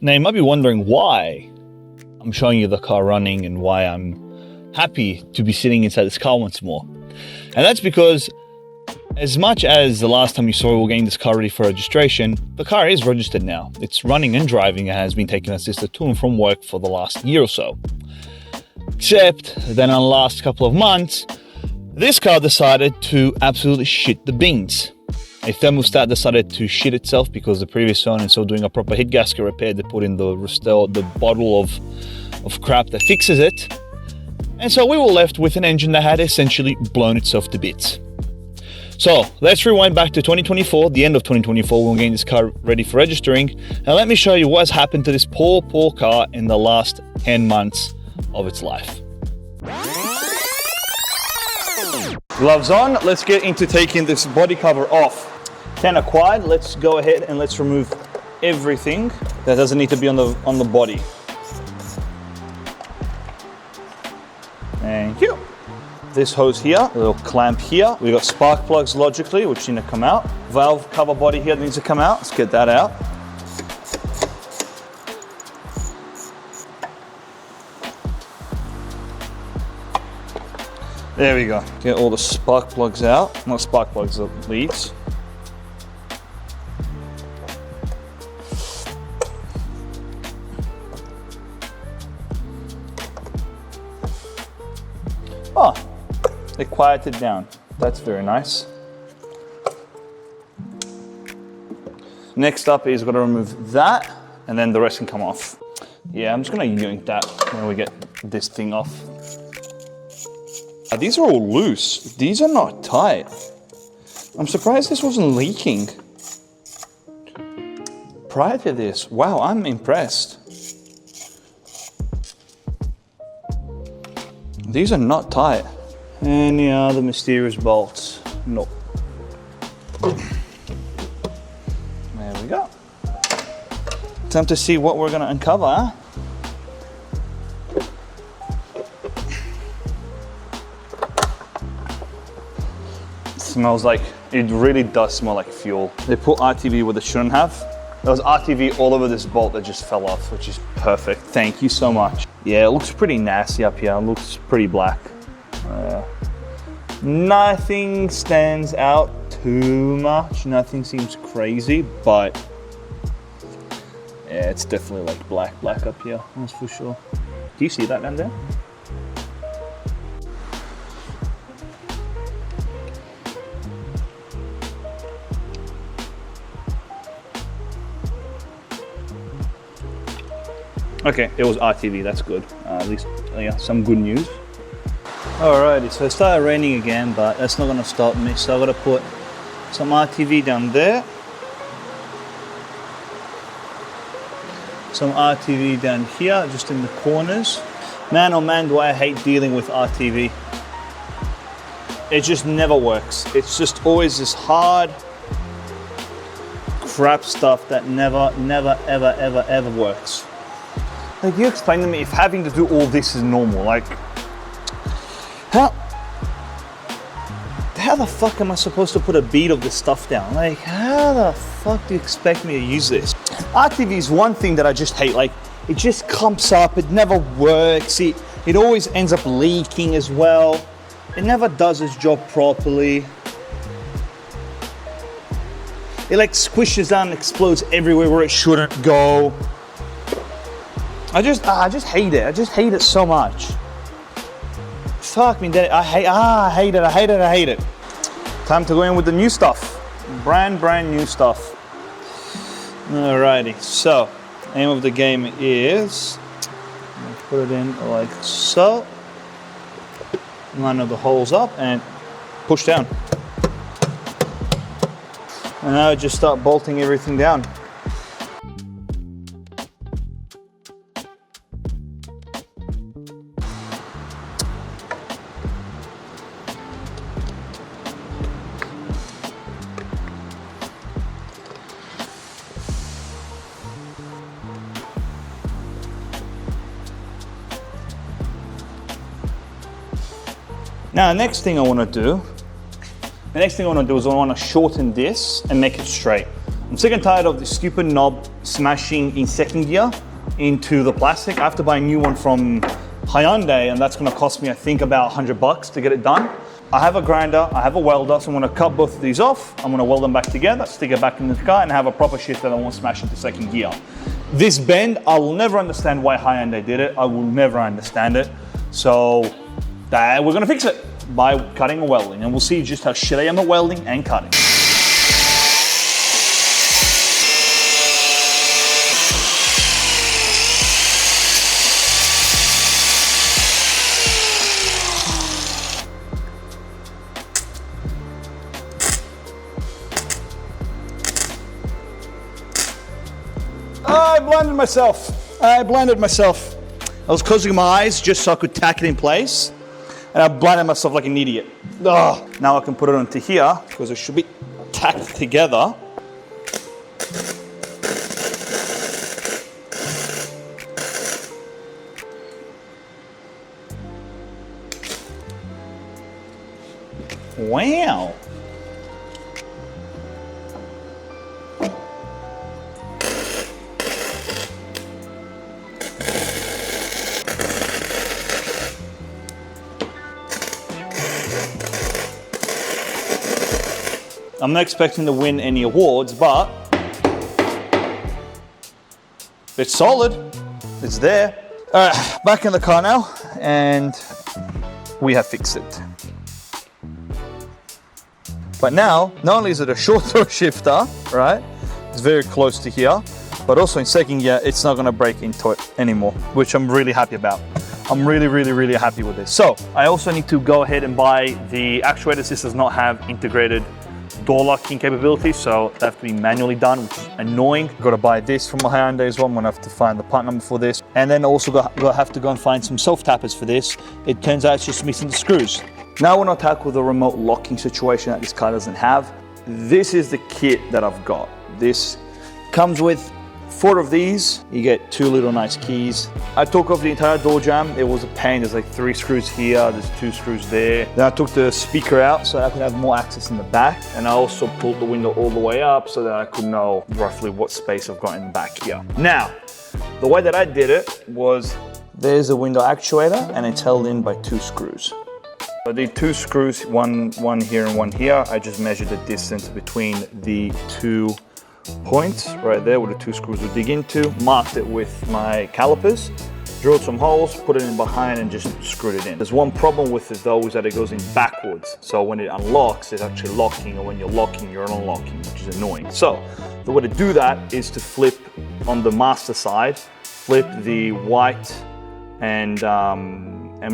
Now you might be wondering why I'm showing you the car running and why I'm happy to be sitting inside this car once more. And that's because as much as the last time you saw we were getting this car ready for registration, the car is registered now. It's running and driving and has been taking us sister to and from work for the last year or so. Except then in the last couple of months, this car decided to absolutely shit the beans. A thermostat decided to shit itself because the previous owner, instead of doing a proper head gasket repair, they put in the bottle of crap that fixes it. And so we were left with an engine that had essentially blown itself to bits. So let's rewind back to 2024, the end of 2024, when we're getting this car ready for registering. And let me show you what's happened to this poor car in the last 10 months of its life. Gloves on, let's get into taking this body cover off. 10 acquired, let's go ahead and let's remove everything that doesn't need to be on the body. Thank you. This hose here, a little clamp here. We got spark plugs logically, which need to come out. Valve cover body here that needs to come out. Let's get that out. There we go. Get all the spark plugs out. Not spark plugs, the leads. Oh, they quieted down. That's very nice. Next up is got to remove that, and then the rest can come off. Yeah, I'm just gonna yank that when we get this thing off. These are all loose. These are not tight. I'm surprised this wasn't leaking prior to this. Wow, I'm impressed. These are not tight. Any other mysterious bolts? Nope. There we go. Time to see what we're gonna uncover. Smells like, it really does smell like fuel. They put RTV where they shouldn't have. There was RTV all over this bolt that just fell off, which is perfect. Thank you so much. Yeah, it looks pretty nasty up here. It looks pretty black. Nothing stands out too much. Nothing seems crazy, but yeah, it's definitely like black up here, that's for sure. Do you see that down there? Okay, it was RTV, that's good. At least, yeah, some good news. Alrighty, so it started raining again, but that's not gonna stop me. So I gotta put some RTV down there. Some RTV down here, just in the corners. Man, oh man, do I hate dealing with RTV. It just never works. It's just always this hard crap stuff that never, ever works. Like, you explain to me if having to do all this is normal, like, how the fuck am I supposed to put a bead of this stuff down? Like, how the fuck do you expect me to use this? RTV is one thing that I just hate, like, it just clumps up, it never works, it always ends up leaking as well. It never does its job properly. It like squishes down and explodes everywhere where it shouldn't go. I just hate it. I just hate it so much. Fuck me, I hate it. Time to go in with the new stuff. Brand new stuff. Alrighty, so aim of the game is put it in like so. Line of the holes up and push down. And now just start bolting everything down. Now, the next thing I want to do is I want to shorten this and make it straight. I'm sick and tired of the stupid knob smashing in second gear into the plastic. I have to buy a new one from Hyundai, and that's gonna cost me, I think, about $100 to get it done. I have a grinder, I have a welder, so I'm gonna cut both of these off. I'm gonna weld them back together, stick it back in the car, and have a proper shift that I won't smash into second gear. This bend, I will never understand why Hyundai did it. I will never understand it. So we're gonna fix it by cutting and welding, and we'll see just how shit I am at welding and cutting. I blinded myself. I was closing my eyes just so I could tack it in place, and I blinded myself like an idiot. Ugh. Now I can put it onto here because it should be tacked together. Wow. I'm not expecting to win any awards, but it's solid. It's there. All right, back in the car now, and we have fixed it. But now, not only is it a short throw shifter, right? It's very close to here, but also in second gear, it's not gonna break into it anymore, which I'm really happy about. I'm really happy with this. So I also need to go ahead and buy the actuator. This does not have integrated door locking capability, so they have to be manually done, which is annoying. Got to buy this from my Hyundai as well. I'm gonna have to find the part number for this, and then also have to go and find some self tappers for this. It turns out it's just missing the screws. Now I want to tackle the remote locking situation that this car doesn't have. This is the kit that I've got. This comes with 4 of these. You get 2 little nice keys. I took off the entire door jamb. It was a pain. There's like 3 screws here, there's 2 screws there. Then I took the speaker out so I could have more access in the back. And I also pulled the window all the way up so that I could know roughly what space I've got in the back here. Now, the way that I did it was, there's a window actuator and it's held in by 2 screws. I did 2 screws, one here and one here. I just measured the distance between the 2 points right there where the 2 screws would dig into, marked it with my calipers, drilled some holes, put it in behind and just screwed it in. There's one problem with it though, is that it goes in backwards. So when it unlocks, it's actually locking, or when you're locking, you're unlocking, which is annoying. So the way to do that is to flip on the master side, flip the white and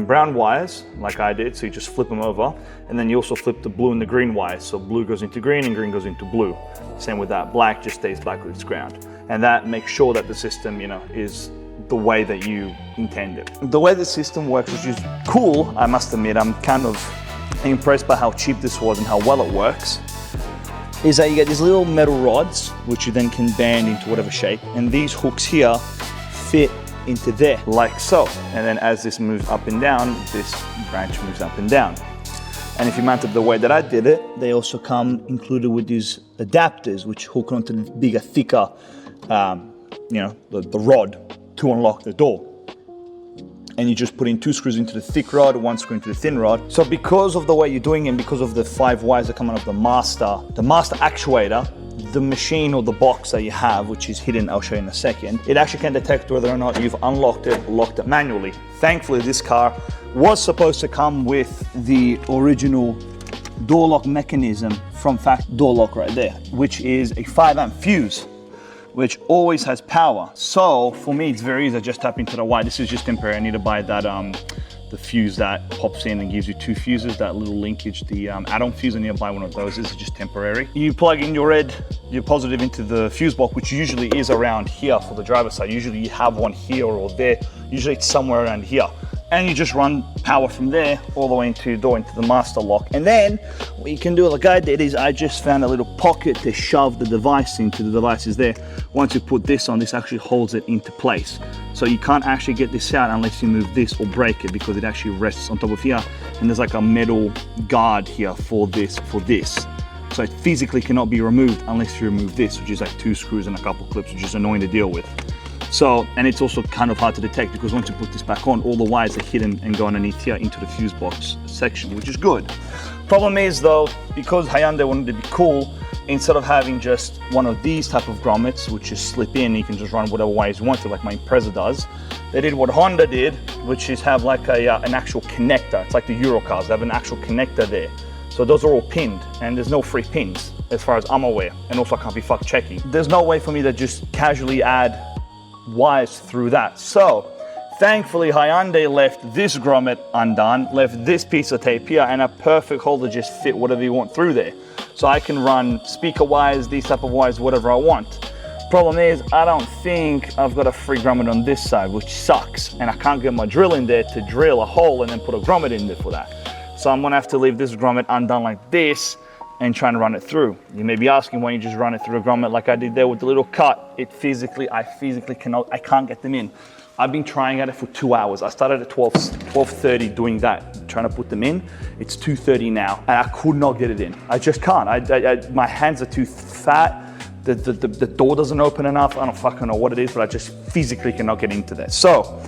brown wires like I did, so you just flip them over, and then you also flip the blue and the green wires, so blue goes into green and green goes into blue. Same with that, black just stays black with its ground, and that makes sure that the system, you know, is the way that you intend it. The way the system works, which is cool, I must admit, I'm kind of impressed by how cheap this was and how well it works, is that you get these little metal rods which you then can bend into whatever shape, and these hooks here fit into there, like so. And then as this moves up and down, this branch moves up and down. And if you mount it the way that I did it, they also come included with these adapters, which hook onto the bigger, thicker, you know, the rod to unlock the door. And you just put in 2 screws into the thick rod, 1 screw into the thin rod. So because of the way you're doing it, and because of the 5 wires that come out of the master actuator, the machine or the box that you have, which is hidden, I'll show you in a second, it actually can detect whether or not you've unlocked it, locked it manually. Thankfully, this car was supposed to come with the original door lock mechanism from factory door lock right there, which is a 5 amp fuse, which always has power. So for me, it's very easy. I just tap into the wire. This is just temporary. I need to buy that the fuse that pops in and gives you 2 fuses, that little linkage, the add-on fuse. I need to buy one of those. This is just temporary. You plug in your red, your positive into the fuse box, which usually is around here for the driver's side. Usually you have one here or there. Usually it's somewhere around here. And you just run power from there all the way into your door, into the master lock. And then what you can do, like I did, is I just found a little pocket to shove the device into. The device is there. Once you put this on, this actually holds it into place. So you can't actually get this out unless you move this or break it, because it actually rests on top of here. And there's like a metal guard here for this. So it physically cannot be removed unless you remove this, which is like 2 screws and a couple clips, which is annoying to deal with. So, and it's also kind of hard to detect because once you put this back on, all the wires are hidden and go underneath here into the fuse box section, which is good. Problem is though, because Hyundai wanted to be cool, instead of having just one of these type of grommets, which just slip in, you can just run whatever wires you want to, like my Impreza does. They did what Honda did, which is have like an actual connector. It's like the Euro cars, they have an actual connector there. So those are all pinned, and there's no free pins as far as I'm aware. And also I can't be fucked checking. There's no way for me to just casually add wires through that. So thankfully Hyundai left this grommet undone, left this piece of tape here, and a perfect hole to just fit whatever you want through there. So I can run speaker wires, these type of wires, whatever I want. Problem is, I don't think I've got a free grommet on this side, which sucks. And I can't get my drill in there to drill a hole and then put a grommet in there for that. So I'm gonna have to leave this grommet undone like this and try to run it through. You may be asking why you just run it through a grommet like I did there with the little cut. I physically cannot, I can't get them in. I've been trying at it for 2 hours. I started at 12:30 doing that, trying to put them in. It's 2:30 now, and I could not get it in. I just can't. My hands are too fat. The door doesn't open enough. I don't fucking know what it is, but I just physically cannot get into there. So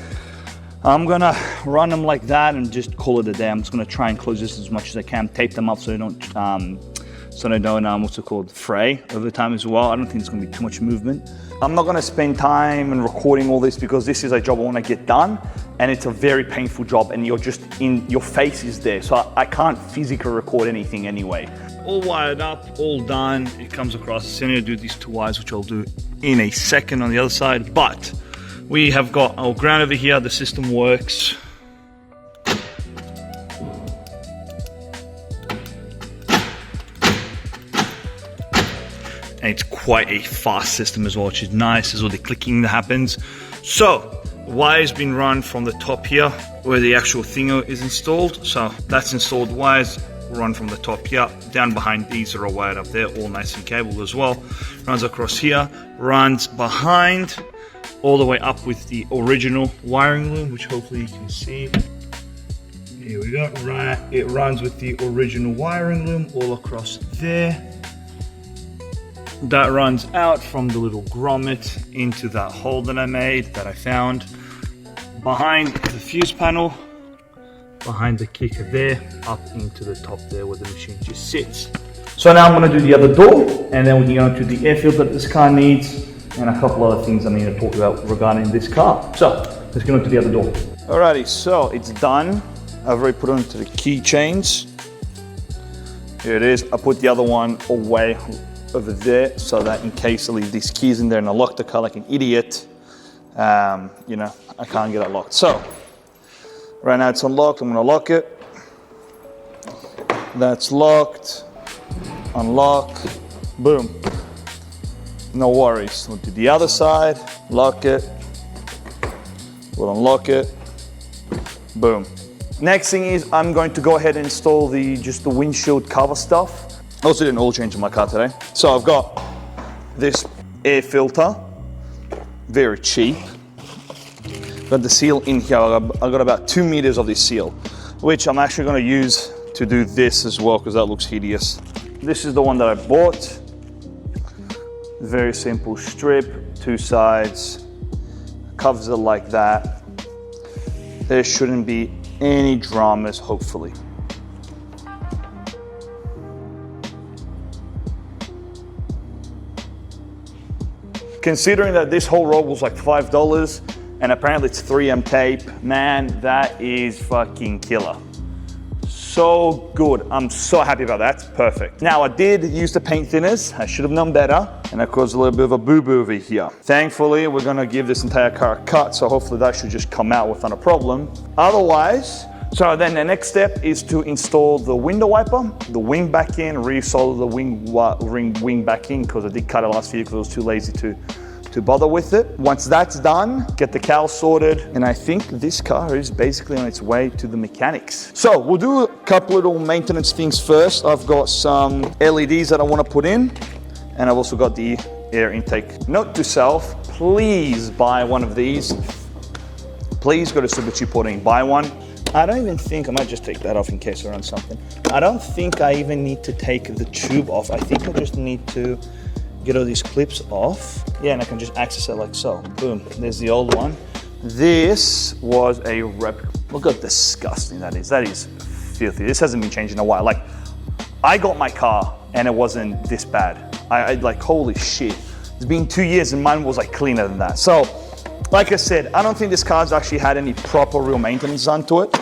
I'm gonna run them like that and just call it a day. I'm just gonna try and close this as much as I can, tape them up so they don't, what's it called, fray over time as well. I don't think there's gonna be too much movement. I'm not gonna spend time and recording all this because this is a job I wanna get done, and it's a very painful job, and you're just your face is there. So I can't physically record anything anyway. All wired up, all done. It comes across. So I need to do these 2 wires, which I'll do in a second on the other side, but we have got our ground over here. The system works. And it's quite a fast system as well, which is nice. There's all the clicking that happens. So, wire's been run from the top here, where the actual thing is installed. So that's installed. Wires run from the top here, down behind these are all wired up there, all nice and cabled as well. Runs across here, runs behind, all the way up with the original wiring loom, which hopefully you can see. Here we go, right. It runs with the original wiring loom all across there. That runs out from the little grommet into that hole that I made, that I found. Behind the fuse panel, behind the kicker there, up into the top there where the machine just sits. So now I'm gonna do the other door, and then we can go into the air filter that this car needs, and a couple other things I need to talk about regarding this car. So let's go into the other door. Alrighty, so it's done. I've already put it onto the keychains. Here it is. I put the other one away over there so that in case I leave these keys in there and I lock the car like an idiot, you know, I can't get it locked. So right now it's unlocked. I'm gonna lock it. That's locked. Unlock. Boom. No worries. We'll do the other side. Lock it. We'll unlock it. Boom. Next thing is I'm going to go ahead and install just the windshield cover stuff. I also did an oil change in my car today. So I've got this air filter, very cheap. Got the seal in here. I've got about 2 meters of this seal, which I'm actually going to use to do this as well because that looks hideous. This is the one that I bought. Very simple strip, 2 sides, covers it like that. There shouldn't be any dramas, hopefully. Considering that this whole roll was like $5 and apparently it's 3M tape, man, that is fucking killer. So good. I'm so happy about that. It's perfect. Now, I did use the paint thinners. I should have known better. And that caused a little bit of a boo-boo over here. Thankfully, we're gonna give this entire car a cut, so hopefully that should just come out without a problem. Otherwise, so then the next step is to install the window wiper, the wing back in, re-solder the wing back in, because I did cut it last year because I was too lazy to bother with it. Once that's done, get the cowl sorted, and I think this car is basically on its way to the mechanics. So we'll do a couple little maintenance things first. I've got some LEDs that I want to put in, and I've also got the air intake. Note to self, please buy one of these. Please go to Super Cheap Auto and buy one. I don't even think, I might just take that off in case I run something. I don't think I even need to take the tube off. I think I just need to get all these clips off. Yeah, and I can just access it like so. Boom, there's the old one. This was a replica. Look how disgusting that is. That is filthy. This hasn't been changed in a while. Like, I got my car and it wasn't this bad. I like, holy shit. It's been 2 years and mine was like cleaner than that. So, like I said, I don't think this car's actually had any proper real maintenance done to it.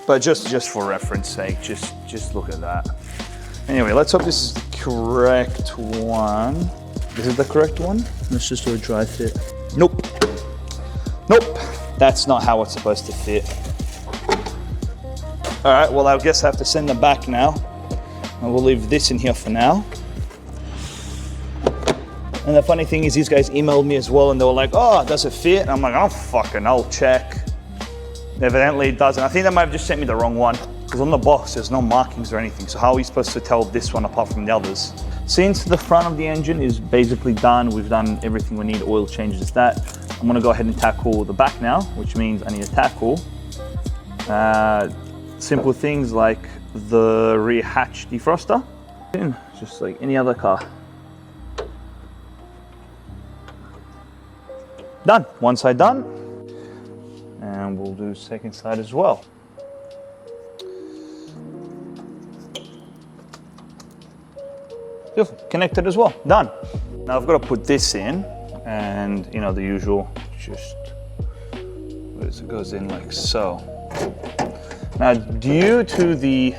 But just for reference sake, just look at that. Anyway, let's hope this is the correct one. Is it the correct one? Let's just do a dry fit. Nope. Nope. That's not how it's supposed to fit. All right, well, I guess I have to send them back now. And we'll leave this in here for now. And the funny thing is, these guys emailed me as well, and they were like, oh, does it fit? And I'm like, I don't fucking know, check. Evidently it doesn't. I think they might have just sent me the wrong one, because on the box there's no markings or anything. So how are we supposed to tell this one apart from the others? Since the front of the engine is basically done, we've done everything we need, oil changes, that. I'm gonna go ahead and tackle the back now, which means I need to tackle simple things like the rear hatch defroster. Just like any other car. Done. One side done. And we'll do second side as well. Beautiful. Connected as well. Done. Now I've got to put this in, and you know, the usual, just it goes in like so. Now, due to the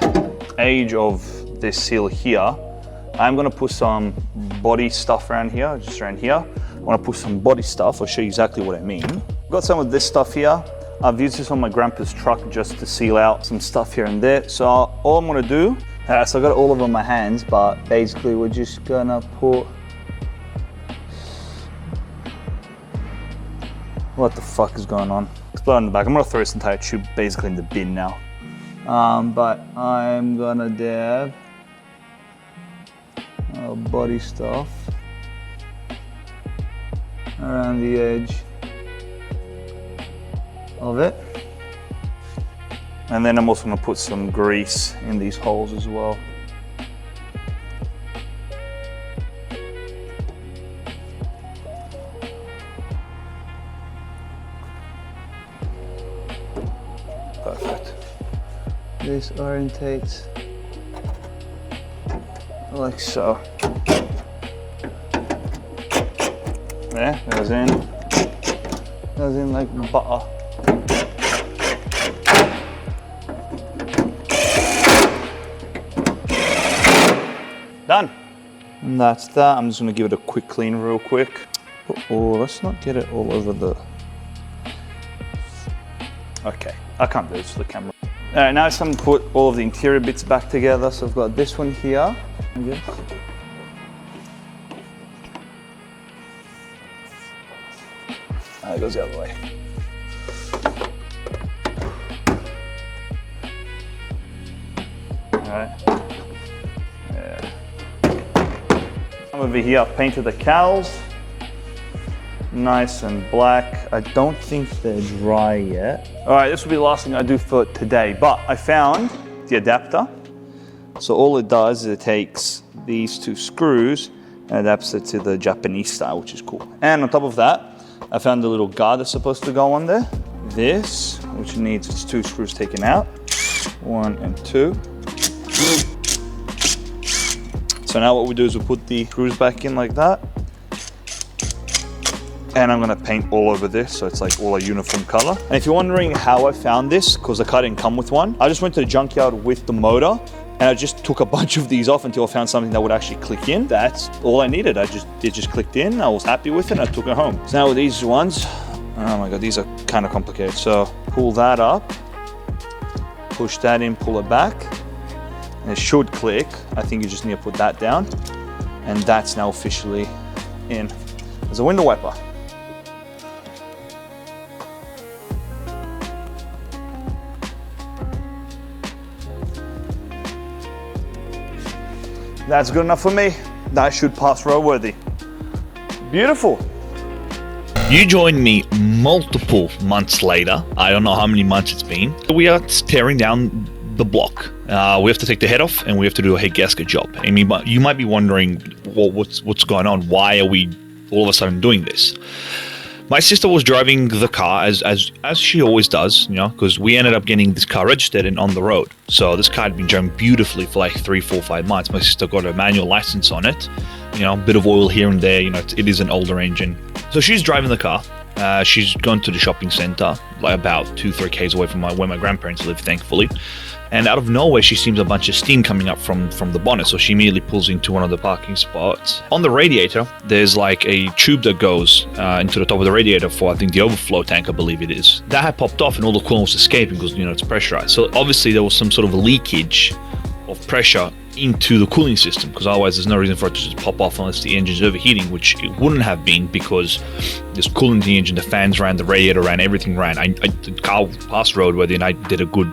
age of this seal here, I'm going to put some body stuff around here, just around here. I want to put some body stuff. I'll show you exactly what I mean. I've got some of this stuff here. I've used this on my grandpa's truck just to seal out some stuff here and there. So all I'm going to do, so I've got it all over my hands, but basically we're just going to put, what the fuck is going on? Explode on the back. I'm going to throw this entire tube basically in the bin now. But I'm going to dab body stuff around the edge of it. And then I'm also going to put some grease in these holes as well. Perfect. This orientates like so. There, goes in like butter. Done. And that's that. I'm just gonna give it a quick clean real quick. Oh, let's not get it all over the... Okay, I can't do this for the camera. All right, now it's time to put all of the interior bits back together. So I've got this one here, I guess. It goes the other way. All right. Yeah. I'm over here. I've painted the cowls nice and black. I don't think they're dry yet. All right, this will be the last thing I do for today. But I found the adapter. So all it does is it takes these two screws and adapts it to the Japanese style, which is cool. And on top of that, I found the little guard that's supposed to go on there. This, which needs its two screws taken out. 1 and 2. So now what we do is we put the screws back in like that. And I'm gonna paint all over this so it's like all a uniform color. And if you're wondering how I found this, because the car didn't come with one, I just went to the junkyard with the motor and I just took a bunch of these off until I found something that would actually click in. That's all I needed. It just clicked in. I was happy with it. And I took it home. So now with these ones, oh my God, these are kind of complicated. So pull that up, push that in, pull it back, and it should click. I think you just need to put that down, and that's now officially in. There's a window wiper. That's good enough for me. That should pass roadworthy. Beautiful. You joined me multiple months later. I don't know how many months it's been. We are tearing down the block. We have to take the head off and we have to do a head gasket job. I mean, you might be wondering, well, what's going on? Why are we all of a sudden doing this? My sister was driving the car as she always does, you know, because we ended up getting this car registered and on the road. So this car had been driving beautifully for like 3, 4, 5 months. My sister got a manual license on it, you know, a bit of oil here and there, you know, it is an older engine. So she's driving the car. She's gone to the shopping center, like about 2-3 k's away from where my grandparents live, thankfully. And out of nowhere, she sees a bunch of steam coming up from the bonnet. So she immediately pulls into one of the parking spots. On the radiator, there's like a tube that goes into the top of the radiator for, I think, the overflow tank, I believe it is. That had popped off and all the coolant was escaping because, you know, it's pressurized. So obviously there was some sort of leakage of pressure into the cooling system, because otherwise there's no reason for it to just pop off unless the engine's overheating, which it wouldn't have been because there's coolant in the engine, the fans ran, the radiator ran, everything ran. The car passed roadworthy and I did a good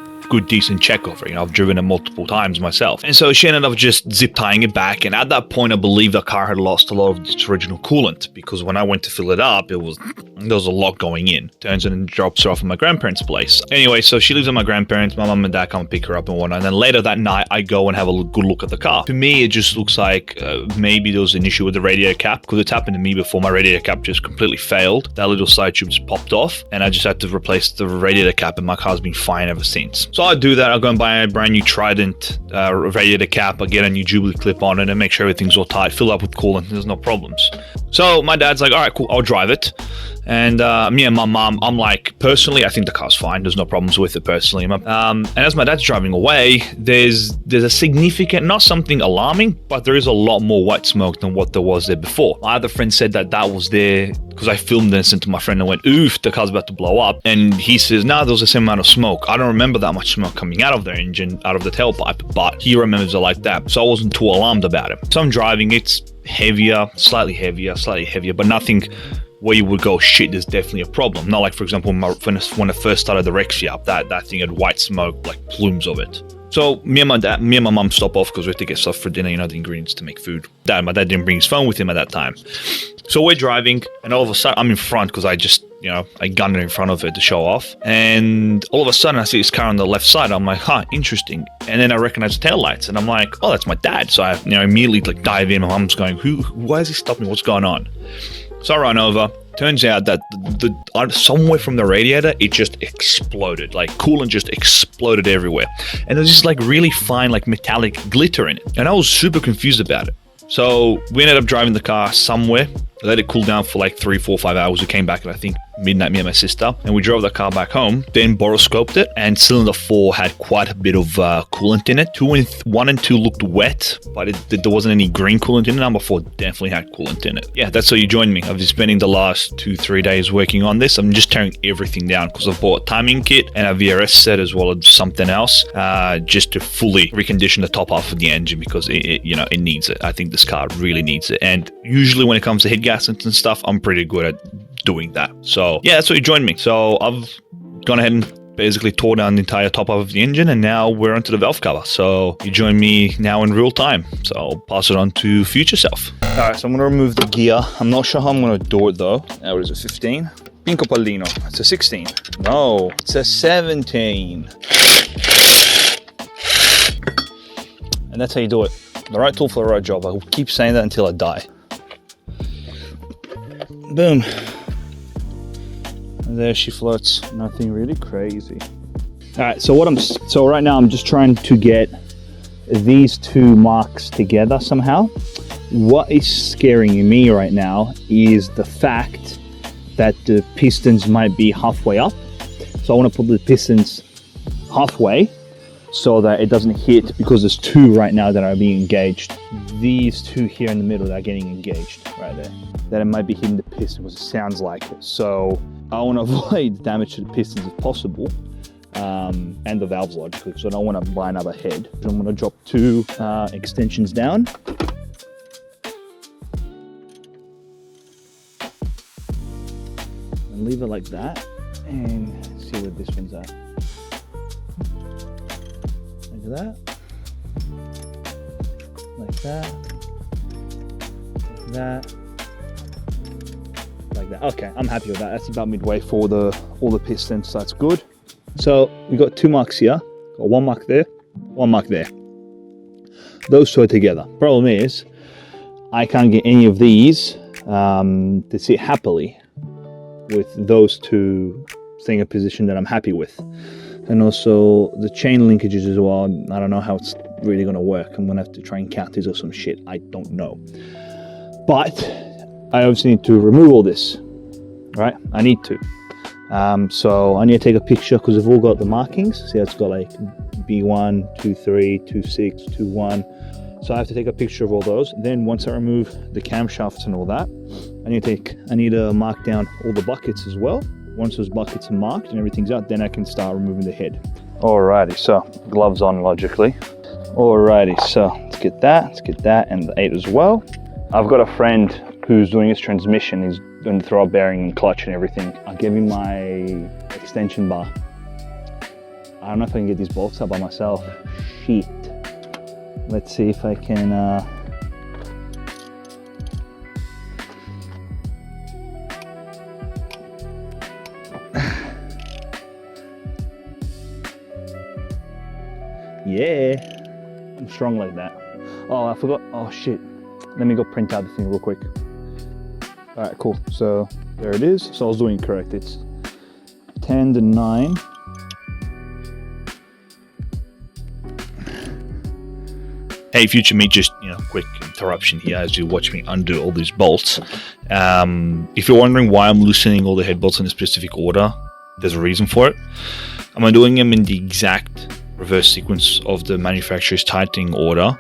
decent check over it. You know, I've driven it multiple times myself. And so she ended up just zip tying it back, and at that point I believe the car had lost a lot of its original coolant, because when I went to fill it up, there was a lot going in. Turns and drops her off at my grandparents' place. Anyway, so she lives with my grandparents, my mum and dad come and pick her up and whatnot, and then later that night I go and have a good look at the car. To me it just looks like maybe there was an issue with the radiator cap, because it's happened to me before. My radiator cap just completely failed. That little side tube just popped off and I just had to replace the radiator cap, and my car's been fine ever since. So I do that. I'll go and buy a brand new Trident radiator cap. I get a new Jubilee clip on it and make sure everything's all tight, fill up with coolant, there's no problems. So my dad's like, all right, cool, I'll drive it. And me and my mom, I'm like, personally, I think the car's fine. There's no problems with it personally. And as my dad's driving away, there's a significant, not something alarming, but there is a lot more white smoke than what there was there before. My other friend said that was there because I filmed this and to my friend and went, oof, the car's about to blow up. And he says, no, there was the same amount of smoke. I don't remember that much smoke coming out of their engine, out of the tailpipe, but he remembers it like that. So I wasn't too alarmed about it. So I'm driving, it's heavier, slightly heavier, but nothing where you would go, shit, there's definitely a problem. Not like, for example, when I first started the Rexy up, that thing had white smoke, like plumes of it. So me and my mum stop off because we had to get stuff for dinner, you know, the ingredients to make food. My dad didn't bring his phone with him at that time. So we're driving, and all of a sudden, I'm in front because I just, you know, I gunned it in front of it to show off. And all of a sudden, I see this car on the left side. I'm like, huh, interesting. And then I recognize the taillights, and I'm like, oh, that's my dad. So I, you know, immediately like dive in. My mom's going, why is he stopping? What's going on? So I run over. Turns out that somewhere from the radiator, it just exploded. Like coolant just exploded everywhere. And there's just like really fine, like metallic glitter in it. And I was super confused about it. So we ended up driving the car somewhere. I let it cool down for like 3, 4, 5 hours. We came back at I think midnight, me and my sister, and we drove the car back home. Then boroscoped it, and cylinder 4 had quite a bit of coolant in it. 1 and 2 looked wet, but there wasn't any green coolant in it. Number 4 definitely had coolant in it. Yeah, that's how you joined me. I've been spending the last 2-3 days working on this. I'm just tearing everything down because I've bought a timing kit and a VRS set as well as something else, just to fully recondition the top half of the engine because it needs it. I think this car really needs it. And usually when it comes to head gaskets and stuff, I'm pretty good at doing that. So yeah, that's what you joined me. So I've gone ahead and basically tore down the entire top of the engine, and now we're onto the valve cover. So you join me now in real time. So I'll pass it on to future self. All right, so I'm going to remove the gear. I'm not sure how I'm going to do it though. Now, what is it, 15? Pinco Pallino. It's a 16. No, it's a 17. And that's how you do it. The right tool for the right job. I will keep saying that until I die. Boom. And there she floats. Nothing really crazy. All right, so right now I'm just trying to get these two marks together somehow. What is scaring me right now is the fact that the pistons might be halfway up. So I want to put the pistons halfway so that it doesn't hit, because there's two right now that are being engaged. These two here in the middle that are getting engaged right there. That it might be hitting the piston because it sounds like it. So I want to avoid damage to the pistons if possible, and the valves logically, so I don't want to buy another head. I'm going to drop two extensions down. And leave it like that, and see where this one's at. Like that. Like that. Like that. like that. Okay, I'm happy with that. That's about midway for all the pistons, so that's good. So we got 2 marks here. Got 1 mark there, 1 mark there. Those 2 are together. Problem is, I can't get any of these to sit happily with those 2 staying in a position that I'm happy with. And also the chain linkages as well. I don't know how it's really going to work. I'm going to have to try and count these or some shit. I don't know. But I obviously need to remove all this, right? I need to. So I need to take a picture because they've all got the markings. See, it's got like B1, 23, 26, 21. So I have to take a picture of all those. Then once I remove the camshafts and all that, I need to mark down all the buckets as well. Once those buckets are marked and everything's out, then I can start removing the head. Alrighty, so gloves on logically. Alrighty, so let's get that, and the 8 as well. I've got a friend who's doing his transmission. He's doing the throw bearing and clutch and everything. I gave him my extension bar. I don't know if I can get these bolts out by myself. Shit. Let's see if I can yeah, I'm strong like that. Oh, I forgot. Oh shit. Let me go print out the thing real quick. All right, cool. So there it is. So I was doing it correct. It's 10 to 9. Hey, future me, just quick interruption here as you watch me undo all these bolts. If you're wondering why I'm loosening all the head bolts in a specific order, there's a reason for it. I'm doing them in the exact reverse sequence of the manufacturer's tightening order,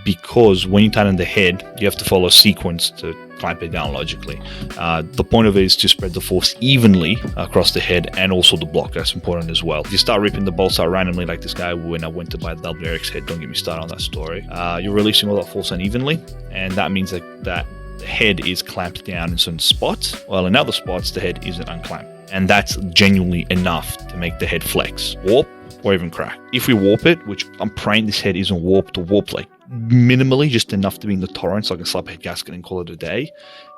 because when you tighten the head, you have to follow a sequence to clamp it down logically. The point of it is to spread the force evenly across the head and also the block. That's important as well. If you start ripping the bolts out randomly like this guy when I went to buy the WRX head, don't get me started on that story. You're releasing all that force unevenly, and that means that the head is clamped down in certain spots, while in other spots the head isn't unclamped. And that's genuinely enough to make the head flex, warp, or even crack. If we warp it, which I'm praying this head isn't warped or warped like minimally, just enough to be in the tolerance so I can slap a head gasket and call it a day.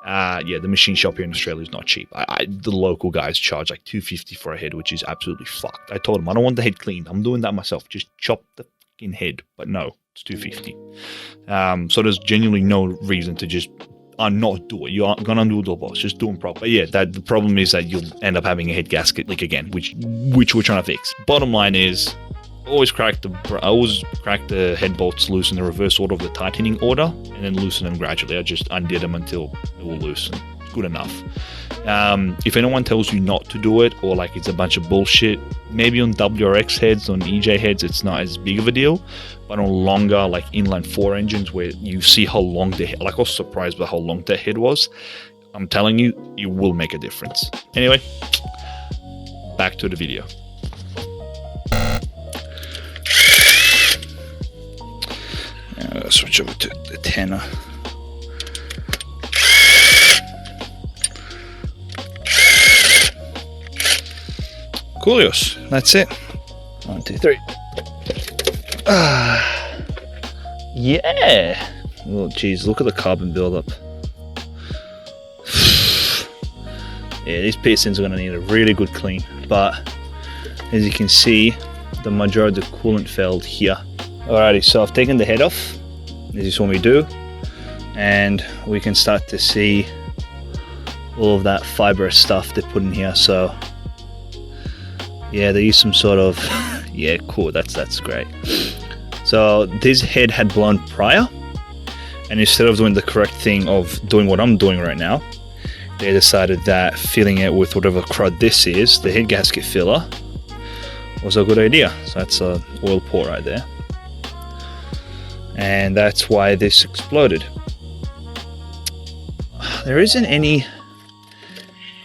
Yeah, the machine shop here in Australia is not cheap. The local guys charge like $250 for a head, which is absolutely fucked. I told them I don't want the head cleaned. I'm doing that myself. Just chop the fucking head. But no, it's $250. So there's genuinely no reason to just not do it. You aren't gonna undo the bolts, just do them properly. But yeah, the problem is that you'll end up having a head gasket leak again, which we're trying to fix. Bottom line is, I always crack the head bolts loose in the reverse order of the tightening order, and then loosen them gradually. I just undid them until they will loosen. Good enough. If anyone tells you not to do it, or like it's a bunch of bullshit, maybe on WRX heads, on EJ heads, it's not as big of a deal. But on longer, like inline 4 engines, where you see how long the head, like I was surprised by how long the head was. I'm telling you, it will make a difference. Anyway, back to the video. Switch over to the tenor. Coolios, that's it. 1, 2, 3. Yeah. Oh, geez, look at the carbon buildup. Yeah, these pistons are going to need a really good clean. But as you can see, the majority of the coolant failed here. Alrighty, so I've taken the head off. This is what we do. And we can start to see all of that fibrous stuff they put in here. So yeah, they use some sort of yeah, cool, that's great. So this head had blown prior, and instead of doing the correct thing of doing what I'm doing right now, they decided that filling it with whatever crud this is, the head gasket filler, was a good idea. So that's an oil pour right there, and that's why this exploded. There isn't any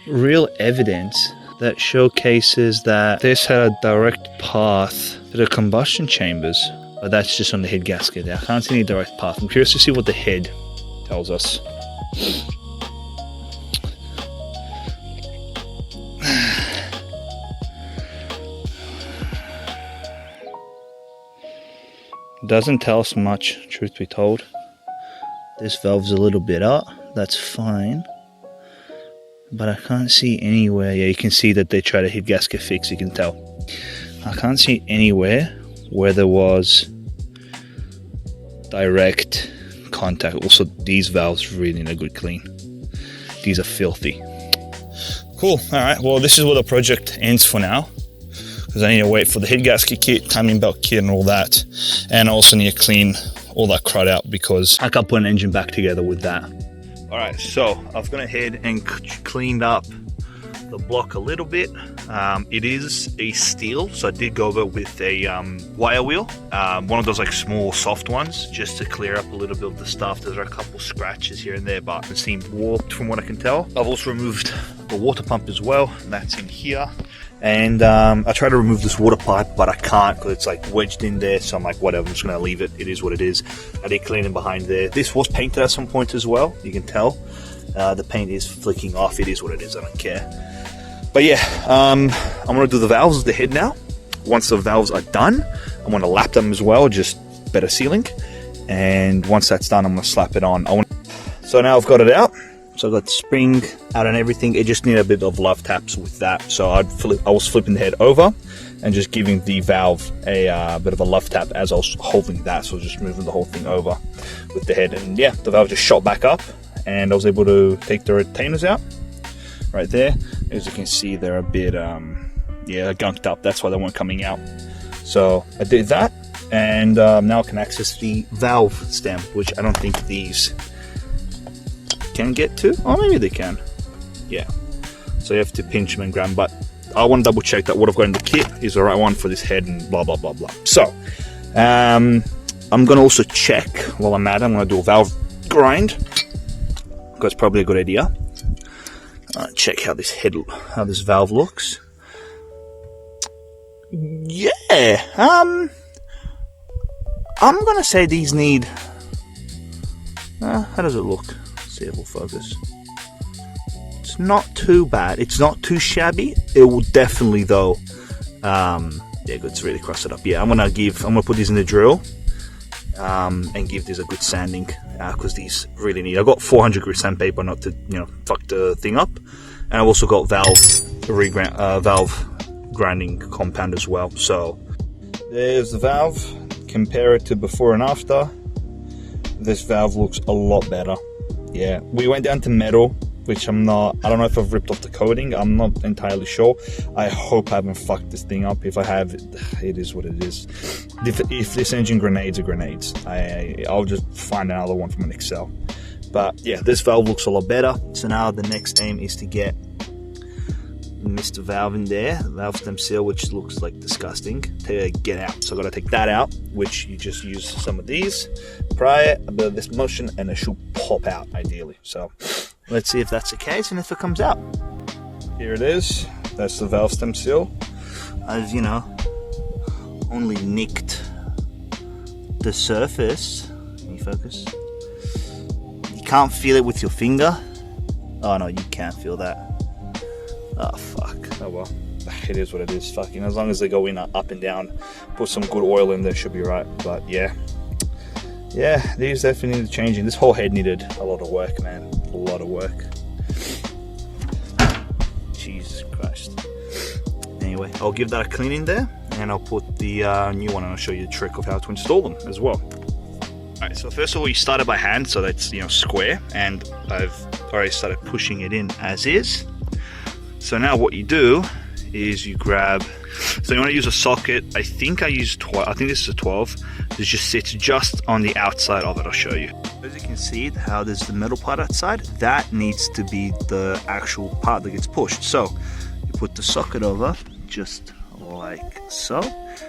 real evidence that showcases that this had a direct path to the combustion chambers, but that's just on the head gasket there. I can't see any direct path. I'm curious to see what the head tells us. Doesn't tell us much, truth be told. This valve's a little bit up, that's fine. but I can't see anywhere. Yeah, you can see that they try to hit gasket fix, you can tell. I can't see anywhere where there was direct contact. Also, these valves really need a good clean. These are filthy. Cool. All right, well, this is where the project ends for now, because I need to wait for the head gasket kit, timing belt kit and all that, and I also need to clean all that crud out because I can't put an engine back together with that. All right, so I've gone ahead and cleaned up the block a little bit. It is a steel, so I did go over with a wire wheel, one of those like small soft ones, just to clear up a little bit of the stuff. There's a couple scratches here and there, but it seemed warped from what I can tell. I've also removed the water pump as well, and that's in here. And I tried to remove this water pipe, but I can't because it's like wedged in there. So I'm like, whatever, I'm just gonna leave it. It is what it is. I did clean it behind there. This was painted at some point as well. You can tell the paint is flicking off. It is what it is. I don't care. But yeah, I'm gonna do the valves of the head now. Once the valves are done, I'm gonna lap them as well, just better sealing. And once that's done, I'm gonna slap it on. So now I've got it out. So I've got the spring out and everything. It just needed a bit of love taps with that. So I was flipping the head over and just giving the valve a bit of a love tap as I was holding that. So just moving the whole thing over with the head. And yeah, the valve just shot back up and I was able to take the retainers out right there. As you can see, they're a bit gunked up. That's why they weren't coming out. So I did that, and now I can access the valve stem, which I don't think these can get to. Oh, maybe they can. Yeah. So you have to pinch them and grab them, but I want to double check that what I've got in the kit is the right one for this head and blah blah blah blah. So I'm gonna also check while I'm at it. I'm gonna do a valve grind. That's probably a good idea. Check how this valve looks. Yeah, I'm gonna say these need. How does it look? Let's see if we'll focus. It's not too bad. It's not too shabby. It will definitely though. Yeah, good. It's really crusted up. Yeah, I'm gonna put these in the drill. And give these a good sanding because these really need. I got 400 grit sandpaper not to fuck the thing up, and I've also got valve grinding compound as well. So there's the valve. Compare it to before and after. This valve looks a lot better. Yeah, we went down to metal, which I don't know if I've ripped off the coating. I'm not entirely sure. I hope I haven't fucked this thing up. If I have, it is what it is. If this engine grenades are grenades, I'll just find another one from an Excel. But yeah, this valve looks a lot better. So now the next aim is to get Mr. Valve in there, valve stem seal, which looks like disgusting, to get out. So I gotta take that out, which you just use some of these, pry it, a bit of this motion, and it should pop out ideally. So let's see if that's the case and if it comes out. Here it is. That's the valve stem seal. I've, only nicked the surface. Can you focus? You can't feel it with your finger. Oh no, you can't feel that. Oh fuck. Oh well. It is what it is. Fucking as long as they go in up and down, put some good oil in there, should be right. But yeah. Yeah, these definitely need changing. This whole head needed a lot of work, man. A lot of work. Jesus Christ. Anyway, I'll give that a clean in there, and I'll put the new one, and I'll show you the trick of how to install them as well. Alright, so first of all, you started by hand, so that's square, and I've already started pushing it in as is. So now what you do is you grab, so you want to use a socket. I think I use 12. I think this is a 12. This just sits just on the outside of it. I'll show you. As you can see, how there's the metal part outside, that needs to be the actual part that gets pushed. So you put the socket over just like so,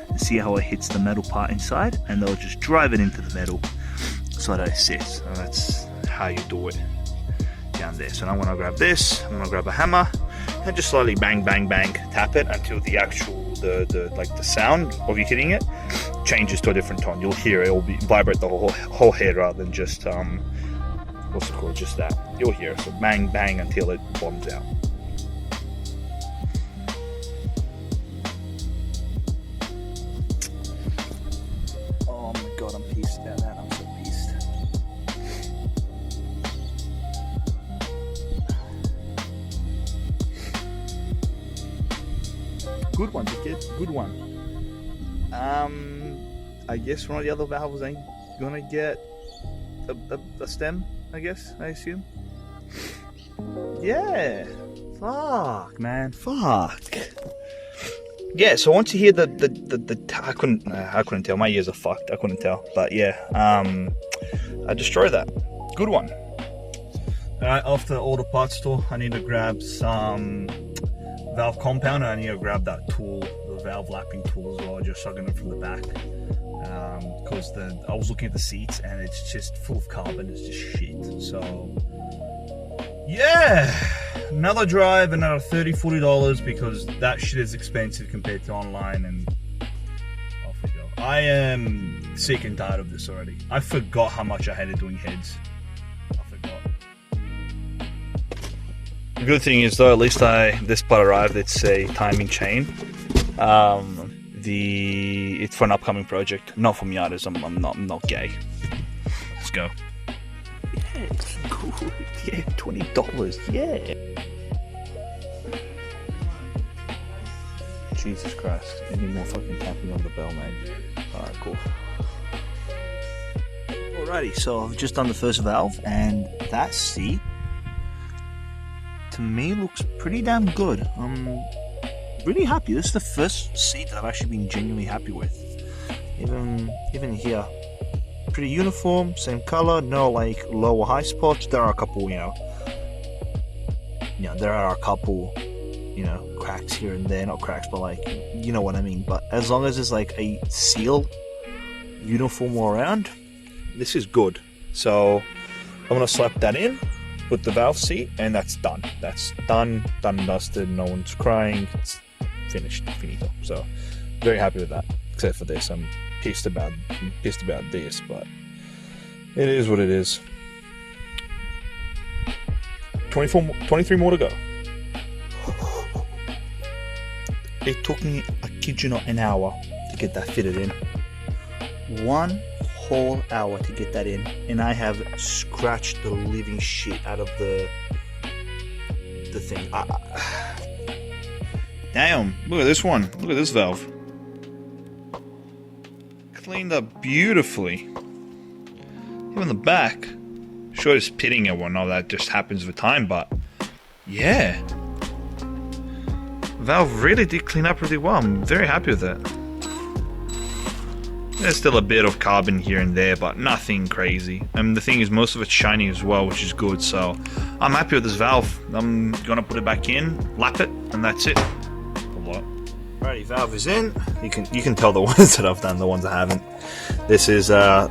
and see how it hits the metal part inside, and they'll just drive it into the metal so that it sits. And that's how you do it down there. So now when I grab this, I'm gonna grab a hammer and just slowly bang, bang, bang, tap it until the actual, the sound of you hitting it changes to a different tone. You'll hear it will vibrate the whole head rather than just what's it called, just that. You'll hear it. So bang, bang until it bottoms out. Oh my god, I'm pissed about that. I'm so pissed. good one, kid. Good one. I guess one of the other valves ain't gonna get a stem, I guess, I assume. Yeah. Fuck, man. Fuck. Yeah, so once you hear the I couldn't tell. My ears are fucked. I couldn't tell. But yeah, I destroyed that. Good one. Alright, after all the parts store, I need to grab some valve compound, and I need to grab that tool, the valve lapping tool as well, just sucking it from the back. Because I was looking at the seats and it's just full of carbon, it's just shit. So yeah, another drive, another $30–40 because that shit is expensive compared to online, and off we go. I am sick and tired of this already. I forgot how much I hated doing heads. I forgot. The good thing is though, at least this part arrived. It's a timing chain. It's for an upcoming project, not for Miatas. I'm not gay. Let's go. Yeah, it's good. Yeah, $20. Yeah. Jesus Christ! Any more fucking tapping on the bell, man? All right, cool. Alrighty, so I've just done the first valve, and that seat to me looks pretty damn good. I'm really happy. This is the first seat that I've actually been genuinely happy with. Even here, pretty uniform, same color, no like low or high spots. There are a couple, there are a couple, cracks here and there. Not cracks, but like, you know what I mean. But as long as there's like a seal uniform all around, this is good. So I'm gonna slap that in, put the valve seat, and that's done. That's done and dusted. No one's crying. It's finished, finito. So very happy with that. Except for this, I'm pissed about this, but it is what it is. 23 more to go. It took me, I kid you not, an hour to get that fitted in. 1 whole hour to get that in, and I have scratched the living shit out of the thing. Damn, look at this one. Look at this valve. Cleaned up beautifully. Even the back. Sure, it's pitting and whatnot, that just happens with time, but yeah. Valve really did clean up really well. I'm very happy with it. There's still a bit of carbon here and there, but nothing crazy. And the thing is, most of it's shiny as well, which is good. So I'm happy with this valve. I'm gonna put it back in, lap it, and that's it. Alrighty, valve is in. You can tell the ones that I've done, the ones I haven't. This is the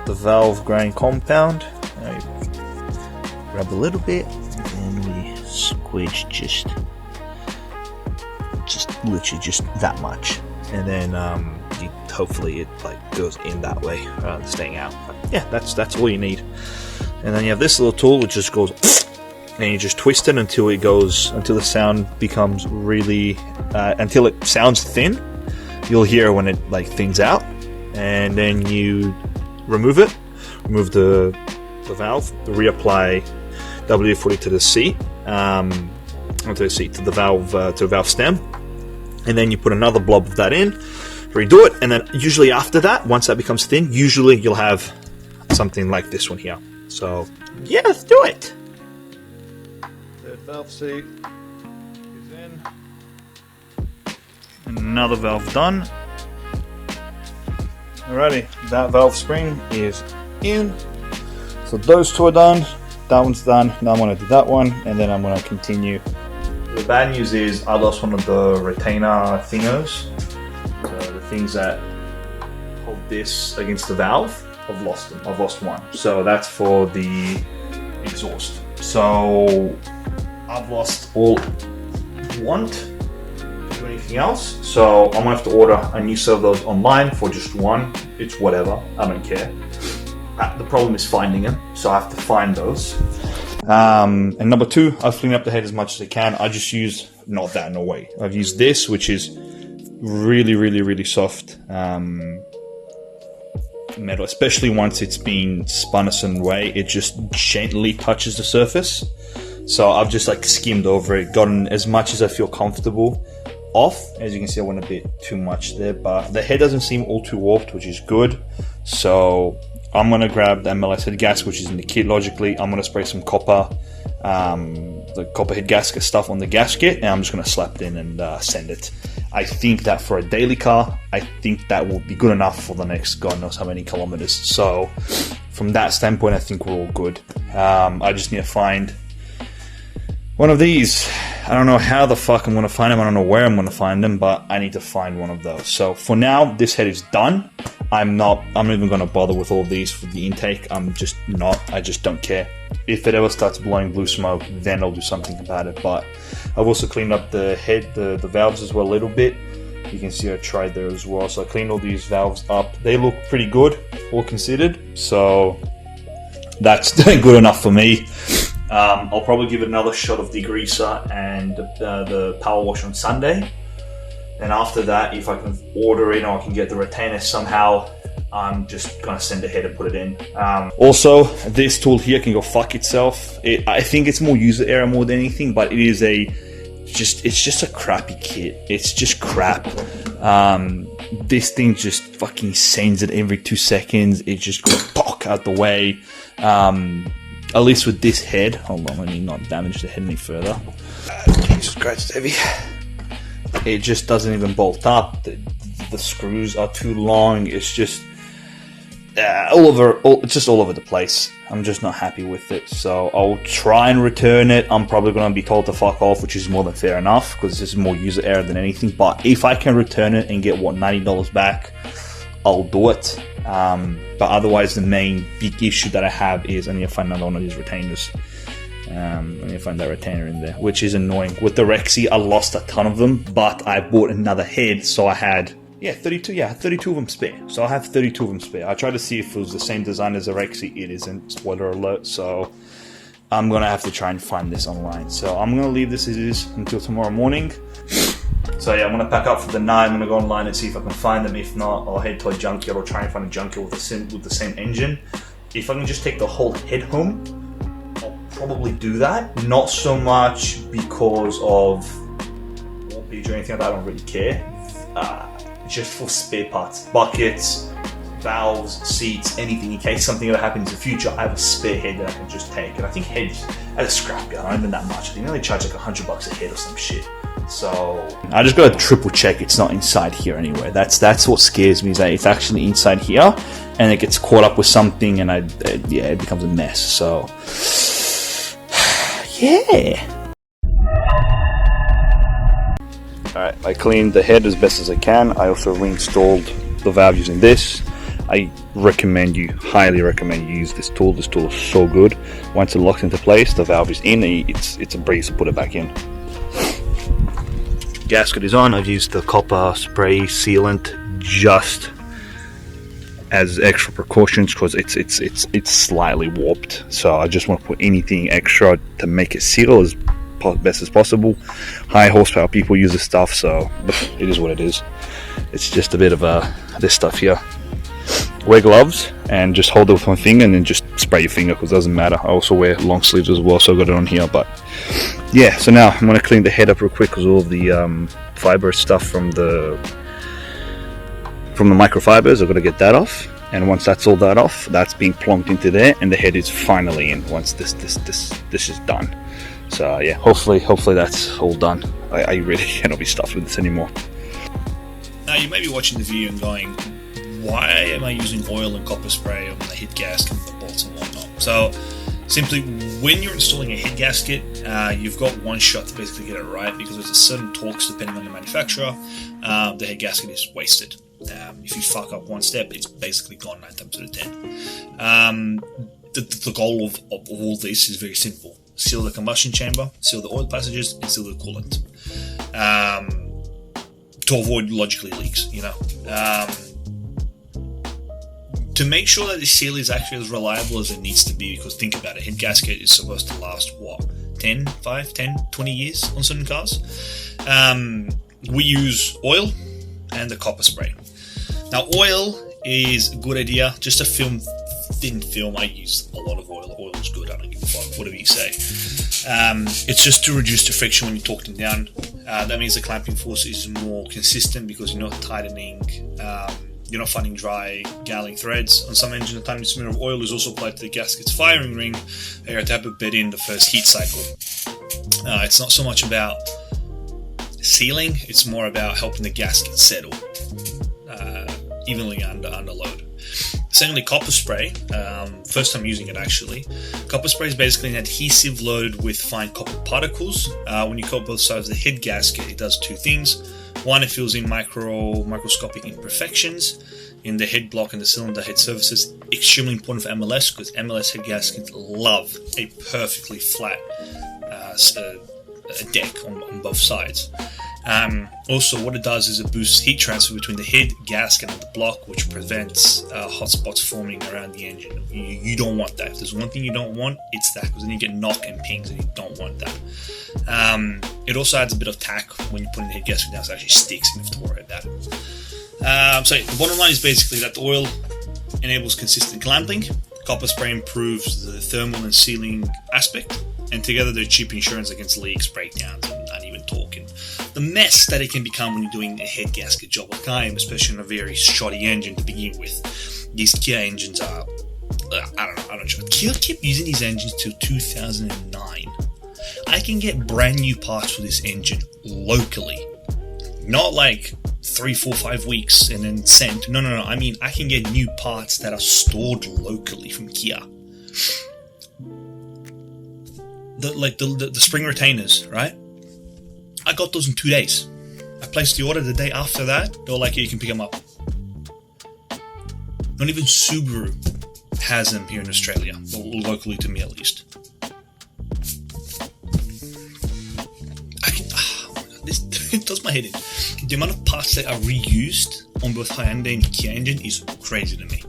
valve grain compound. Grab a little bit, and we squidge just literally just that much, and then hopefully it like goes in that way rather than staying out. Yeah, that's all you need. And then you have this little tool which just goes, and you just twist it until the sound becomes really until it sounds thin. You'll hear when it like thins out, and then you remove the valve, reapply WD-40 to the seat, to the valve stem, and then you put another blob of that in, redo it, and then usually after that, once that becomes thin, usually you'll have something like this one here. So yeah, let's do it. Third valve seat is in, and another valve done. Alrighty, that valve spring is in. So those two are done. That one's done. Now I'm going to do that one, and then I'm going to continue. The bad news is I lost one of the retainer thingers. So the things that hold this against the valve, I've lost them. I've lost one. So that's for the exhaust. So I've lost all I want to do anything else. So I'm going to have to order a new set of those online for just one. It's whatever. I don't care. The problem is finding them, so I have to find those. And number two, I've cleaned up the head as much as I can. I just use, not that, no way. I've used this, which is really, really, really soft metal, especially once it's been spun a certain way. It just gently touches the surface. So I've just like skimmed over it, gotten as much as I feel comfortable off. As you can see, I went a bit too much there, but the head doesn't seem all too warped, which is good. So I'm gonna grab the MLS head gasket, which is in the kit logically. I'm gonna spray some copper, the copper head gasket stuff on the gasket, and I'm just gonna slap it in and send it. I think that for a daily car, I think that will be good enough for the next God knows how many kilometers. So from that standpoint, I think we're all good. I just need to find one of these. I don't know how the fuck I'm going to find them. I don't know where I'm going to find them, but I need to find one of those. So for now, this head is done. I'm not even going to bother with all these for the intake. I'm just not. I just don't care. If it ever starts blowing blue smoke, then I'll do something about it. But I've also cleaned up the head, the valves as well a little bit. You can see I tried there as well. So I cleaned all these valves up. They look pretty good, all considered. So that's good enough for me. I'll probably give it another shot of degreaser and the power wash on Sunday. And after that, if I can order it or I can get the retainer somehow, I'm just gonna send ahead and put it in. Also, this tool here can go fuck itself. I think it's more user error more than anything, but it's just a crappy kit. It's just crap. This thing just fucking sends it every 2 seconds. It just goes pock out the way. At least with this head. Hold on, let me not damage the head any further. Jesus Christ, it's heavy. It just doesn't even bolt up. The screws are too long. It's just it's just all over the place. I'm just not happy with it. So I'll try and return it. I'm probably going to be told to fuck off, which is more than fair enough because this is more user error than anything. But if I can return it and get $90 back, I'll do it. But otherwise, the main big issue that I have is I need to find another one of these retainers. I need to find that retainer in there, which is annoying. With the Rexy, I lost a ton of them, but I bought another head, so I had 32. Yeah, 32 of them spare. So I have 32 of them spare. I tried to see if it was the same design as the Rexy. It isn't. Spoiler alert. So I'm gonna have to try and find this online. So I'm gonna leave this as it is until tomorrow morning. So yeah, I'm gonna pack up for the night. I'm gonna go online and see if I can find them. If not, I'll head to a junkyard or try and find a junkyard with the same engine. If I can just take the whole head home, I'll probably do that. Not so much because of warpage or anything like that. I don't really care. Just for spare parts, buckets, valves, seats, anything. In case something ever happens in the future, I have a spare head that I can just take. And I think heads at a scrapyard aren't even that much. I think they only charge like $100 a head or some shit. So I just gotta triple check it's not inside here anywhere. That's what scares me, is that it's actually inside here and it gets caught up with something and it becomes a mess. So yeah. Alright, I cleaned the head as best as I can. I also reinstalled the valve using this. I highly recommend you use this tool. This tool is so good. Once it locks into place, the valve is in, it's a breeze to put it back in. Gasket is on. I've used the copper spray sealant just as extra precautions because it's slightly warped. So I just want to put anything extra to make it seal as best as possible. High horsepower people use this stuff, so it is what it is. It's just a bit of this stuff here. Wear gloves and just hold it with one finger and then just spray your finger because it doesn't matter. I also wear long sleeves as well, so I got it on here. But yeah, so now I'm going to clean the head up real quick because all of the fiber stuff from the microfibers, I've got to get that off. And once that's all that off, that's being plonked into there and the head is finally in once this is done. So yeah, hopefully that's all done. I really cannot be stuffed with this anymore. Now you may be watching the video and going, why am I using oil and copper spray on the head gasket and the bolts and whatnot? So simply, when you're installing a head gasket, you've got one shot to basically get it right because there's a certain torques depending on the manufacturer. The head gasket is wasted. If you fuck up one step, it's basically gone 9 times out of 10. The goal of all this is very simple. Seal the combustion chamber, seal the oil passages, and seal the coolant. To avoid logically leaks, you know. To make sure that the seal is actually as reliable as it needs to be, because think about it, head gasket is supposed to last, what, 10, 20 years on certain cars? We use oil and the copper spray. Now, oil is a good idea just to film didn't film. I used a lot of oil. Oil is good. I don't give a fuck, whatever you say. It's just to reduce the friction when you torque them down. That means the clamping force is more consistent because you're not tightening, you're not finding dry, galling threads. On some engines, a tiny smear of oil is also applied to the gasket's firing ring to help it bed in the first heat cycle. It's not so much about sealing, it's more about helping the gasket settle evenly under load. Secondly, copper spray. First time using it actually. Copper spray is basically an adhesive loaded with fine copper particles. When you coat both sides of the head gasket, it does two things. One, it fills in microscopic imperfections in the head block and the cylinder head surfaces. Extremely important for MLS because MLS head gaskets love a perfectly flat deck on both sides. Also, what it does is it boosts heat transfer between the head gasket and the block, which prevents hot spots forming around the engine. You don't want that. If there's one thing you don't want, it's that, because then you get knock and pings, and you don't want that. It also adds a bit of tack when you put in the head gasket down, so it actually sticks, and you have to worry about it. So the bottom line is basically that the oil enables consistent clamping. Copper spray improves the thermal and sealing aspect, and together they're cheap insurance against leaks, breakdowns, and uneven torquing. The mess that it can become when you're doing a head gasket job like I am, especially on a very shoddy engine to begin with. These Kia engines are, I don't know. Kia kept using these engines till 2009. I can get brand new parts for this engine locally. Not like 3, 4, 5 weeks and then sent. No. I mean, I can get new parts that are stored locally from Kia. The spring retainers, right? I got those in 2 days. I placed the order the day after that. They were like, yeah, you can pick them up. Not even Subaru has them here in Australia, or locally to me at least. It does my head in. The amount of parts that are reused on both Hyundai and Kia engine is crazy to me.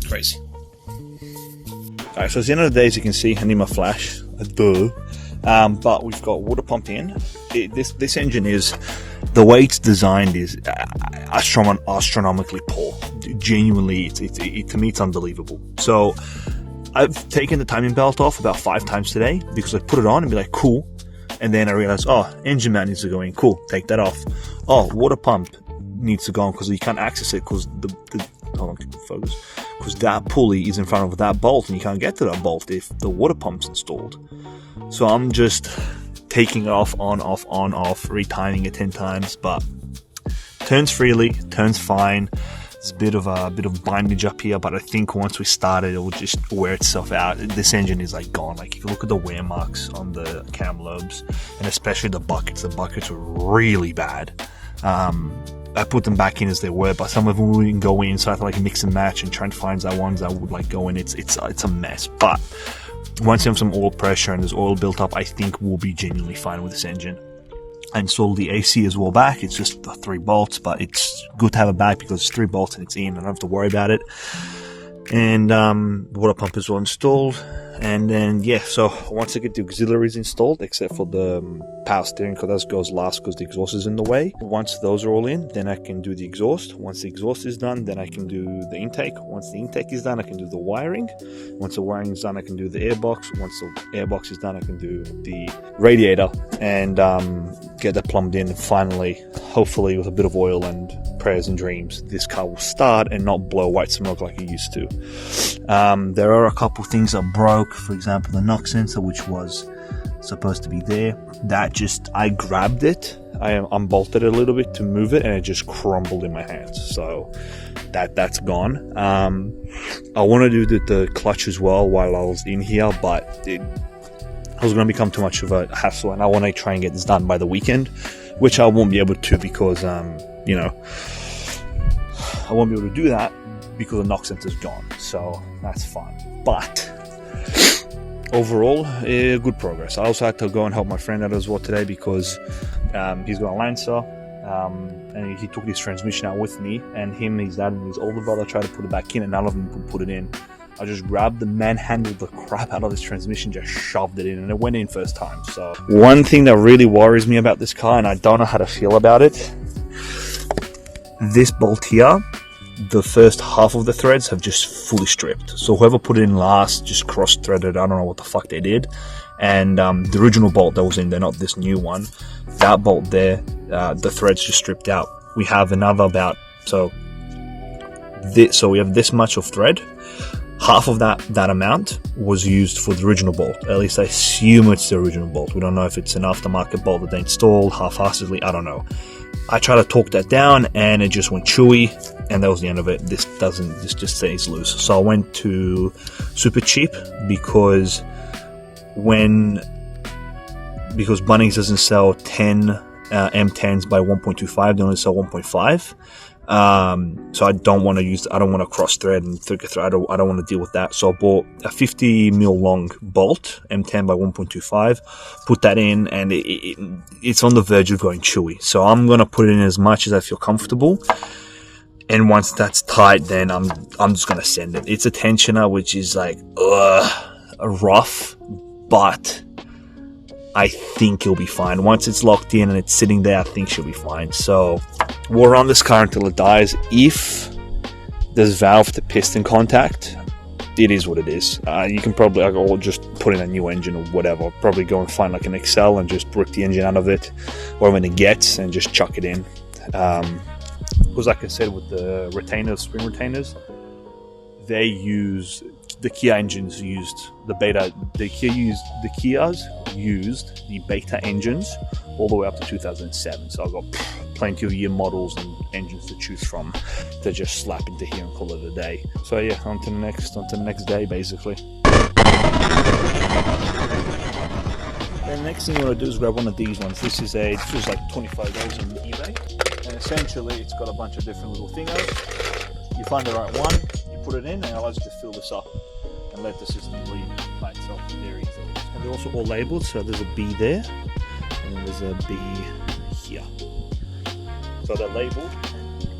Crazy. Alright, so at the end of the day, as you can see, I need my flash. Duh. But we've got water pump in. This engine is, the way it's designed is astronomically poor. Genuinely, to me, it's unbelievable. So I've taken the timing belt off about 5 times today because I put it on and be like, cool. And then I realized, engine mount needs to go in. Cool, take that off. Water pump needs to go on because you can't access it because hold on, focus. Because that pulley is in front of that bolt and you can't get to that bolt if the water pump's installed. So I'm just taking it off, on, off, retiming it 10 times, but turns freely, turns fine. It's a bit of bindage up here, but I think once we start it will just wear itself out. This engine is like gone. Like if you look at the wear marks on the cam lobes, and especially the buckets are really bad. I put them back in as they were, but some of them wouldn't go in, so I had to like mix and match and try and find the ones that would like go in. It's a mess, but once you have some oil pressure and there's oil built up, I think we'll be genuinely fine with this engine. I installed the AC as well back. It's just the 3 bolts, but it's good to have it back because it's 3 bolts and it's in. I don't have to worry about it. And the water pump is all installed. And then, yeah, so once I get the auxiliaries installed, except for the power steering, because that goes last because the exhaust is in the way. Once those are all in, then I can do the exhaust. Once the exhaust is done, then I can do the intake. Once the intake is done, I can do the wiring. Once the wiring is done, I can do the airbox. Once the airbox is done, I can do the radiator and get that plumbed in. And finally, hopefully with a bit of oil and prayers and dreams, this car will start and not blow white smoke like it used to. There are a couple things that broke. For example, the knock sensor, which was supposed to be there, I grabbed it, I unbolted it a little bit to move it, and it just crumbled in my hands. So that's gone. I want to do the clutch as well while I was in here, but it was going to become too much of a hassle, and I want to try and get this done by the weekend, which I won't be able to because I won't be able to do that because the knock sensor's gone. So that's fine. But overall, good progress. I also had to go and help my friend out as well today because he's got a Lancer, and he took his transmission out with me, and his dad and his older brother tried to put it back in, and none of them could put it in. I just grabbed the manhandled the crap out of this transmission, just shoved it in, and it went in first time. So one thing that really worries me about this car, and I don't know how to feel about it, this bolt here the first half of the threads have just fully stripped. So whoever put it in last just cross-threaded. I don't know what the fuck they did. And the original bolt that was in there, not this new one, that bolt there, the threads just stripped out. We have another about, so we have this much of thread. Half of that amount was used for the original bolt. At least I assume it's the original bolt. We don't know if it's an aftermarket bolt that they installed half-heartedly. I don't know. I tried to talk that down and it just went chewy, and that was the end of it. This just stays loose. So I went to super cheap because Bunnings doesn't sell 10 M10s by 1.25, they only sell 1.5. So I don't want to cross thread and thicker thread. I don't want to deal with that. So I bought a 50 mil long bolt, M10 by 1.25, put that in, and it's on the verge of going chewy. So I'm going to put it in as much as I feel comfortable. And once that's tight, then I'm just going to send it. It's a tensioner, which is like, rough, but I think it'll be fine. Once it's locked in and it's sitting there, I think she'll be fine. So we'll run this car until it dies. If there's valve to piston contact, it is what it is. You can probably, or just put in a new engine or whatever. Probably go and find like an Excel and just rip the engine out of it, whatever it gets, and just chuck it in. Because like I said, with the retainers, spring retainers, they use the Kia engines used the beta. The Kias used the beta engines all the way up to 2007. So I've got plenty of year models and engines to choose from to just slap into here and call it a day. So yeah, on to the next day basically. The next thing you want to do is grab one of these ones. This was like $25 on eBay, and essentially it's got a bunch of different little thingos. You find the right one, you put it in, and it allows you to fill this up and let the system bleed by itself very easily. And they're also all labeled, so there's a B there, and then there's a B here. So they're labeled.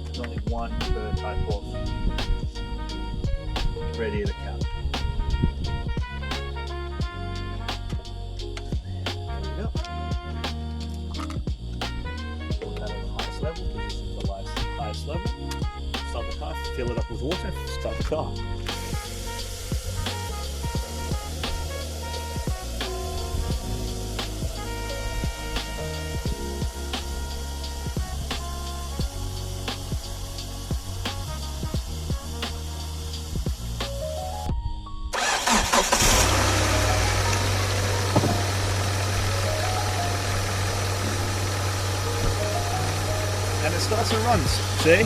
There's only one per type of radiator cap. There we go. Put that at the highest level, because this is the highest level. Start the car, fill it up with water, start the car. And it starts and runs, see?